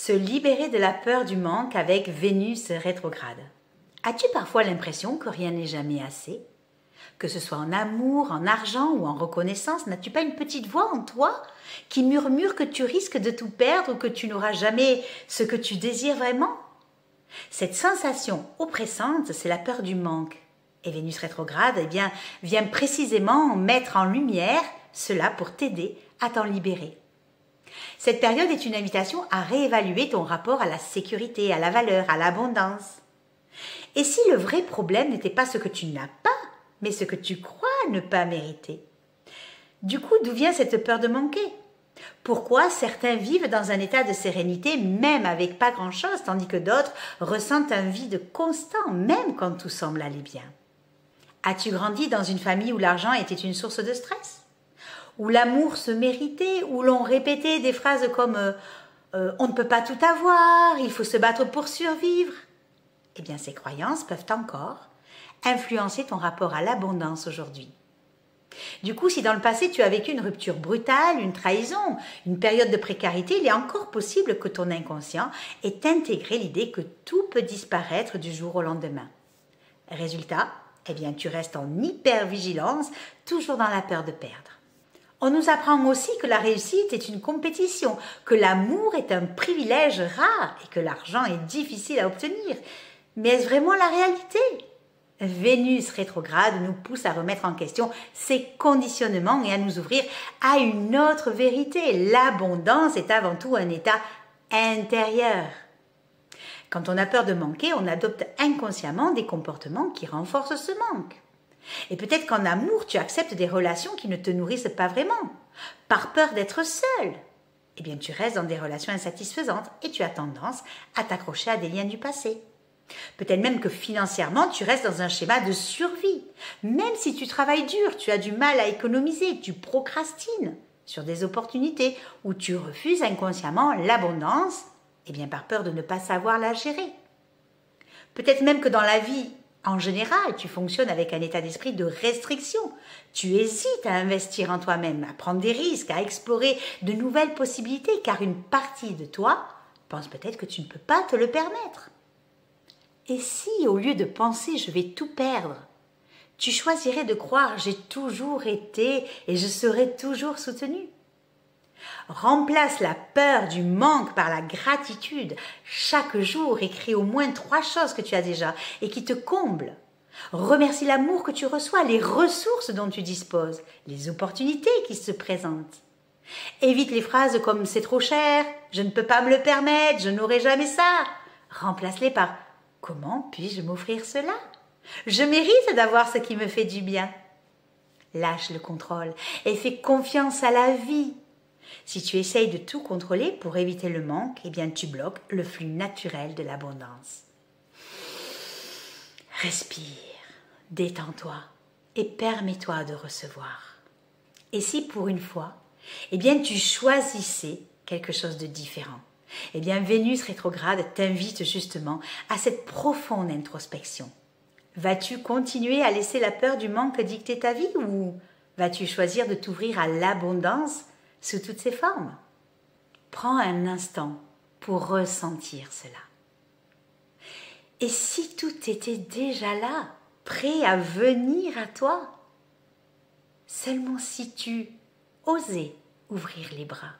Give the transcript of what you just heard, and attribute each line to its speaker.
Speaker 1: Se libérer de la peur du manque avec Vénus rétrograde. As-tu parfois l'impression que rien n'est jamais assez? Que ce soit en amour, en argent ou en reconnaissance, n'as-tu pas une petite voix en toi qui murmure que tu risques de tout perdre ou que tu n'auras jamais ce que tu désires vraiment? Cette sensation oppressante, c'est la peur du manque. Et Vénus rétrograde, vient précisément mettre en lumière cela pour t'aider à t'en libérer. Cette période est une invitation à réévaluer ton rapport à la sécurité, à la valeur, à l'abondance. Et si le vrai problème n'était pas ce que tu n'as pas, mais ce que tu crois ne pas mériter? Du coup, d'où vient cette peur de manquer? Pourquoi certains vivent dans un état de sérénité même avec pas grand-chose, tandis que d'autres ressentent un vide constant même quand tout semble aller bien? As-tu grandi dans une famille où l'argent était une source de stress? Où l'amour se méritait, où l'on répétait des phrases comme on ne peut pas tout avoir, il faut se battre pour survivre. Eh bien, ces croyances peuvent encore influencer ton rapport à l'abondance aujourd'hui. Du coup, si dans le passé tu as vécu une rupture brutale, une trahison, une période de précarité, il est encore possible que ton inconscient ait intégré l'idée que tout peut disparaître du jour au lendemain. Résultat, eh bien, tu restes en hypervigilance, toujours dans la peur de perdre. On nous apprend aussi que la réussite est une compétition, que l'amour est un privilège rare et que l'argent est difficile à obtenir. Mais est-ce vraiment la réalité? Vénus rétrograde nous pousse à remettre en question ces conditionnements et à nous ouvrir à une autre vérité. L'abondance est avant tout un état intérieur. Quand on a peur de manquer, on adopte inconsciemment des comportements qui renforcent ce manque. Et peut-être qu'en amour, tu acceptes des relations qui ne te nourrissent pas vraiment, par peur d'être seul. Eh bien, tu restes dans des relations insatisfaisantes et tu as tendance à t'accrocher à des liens du passé. Peut-être même que financièrement, tu restes dans un schéma de survie. Même si tu travailles dur, tu as du mal à économiser, tu procrastines sur des opportunités ou tu refuses inconsciemment l'abondance, eh bien par peur de ne pas savoir la gérer. Peut-être même que dans la vie, en général, tu fonctionnes avec un état d'esprit de restriction. Tu hésites à investir en toi-même, à prendre des risques, à explorer de nouvelles possibilités, car une partie de toi pense peut-être que tu ne peux pas te le permettre. Et si, au lieu de penser « je vais tout perdre », tu choisirais de croire « j'ai toujours été et je serai toujours soutenu ». Remplace la peur du manque par la gratitude. Chaque jour, écris au moins 3 choses que tu as déjà et qui te comblent. Remercie l'amour que tu reçois, les ressources dont tu disposes, les opportunités qui se présentent. Évite les phrases comme « c'est trop cher »,« je ne peux pas me le permettre »,« je n'aurai jamais ça ». Remplace-les par « comment puis-je m'offrir cela ? Je mérite d'avoir ce qui me fait du bien ». Lâche le contrôle et fais confiance à la vie. Si tu essayes de tout contrôler pour éviter le manque, eh bien tu bloques le flux naturel de l'abondance. Respire, détends-toi et permets-toi de recevoir. Et si pour une fois, eh bien tu choisissais quelque chose de différent, eh bien Vénus rétrograde t'invite justement à cette profonde introspection. Vas-tu continuer à laisser la peur du manque dicter ta vie ou vas-tu choisir de t'ouvrir à l'abondance sous toutes ses formes? Prends un instant pour ressentir cela. Et si tout était déjà là, prêt à venir à toi? Seulement si tu osais ouvrir les bras.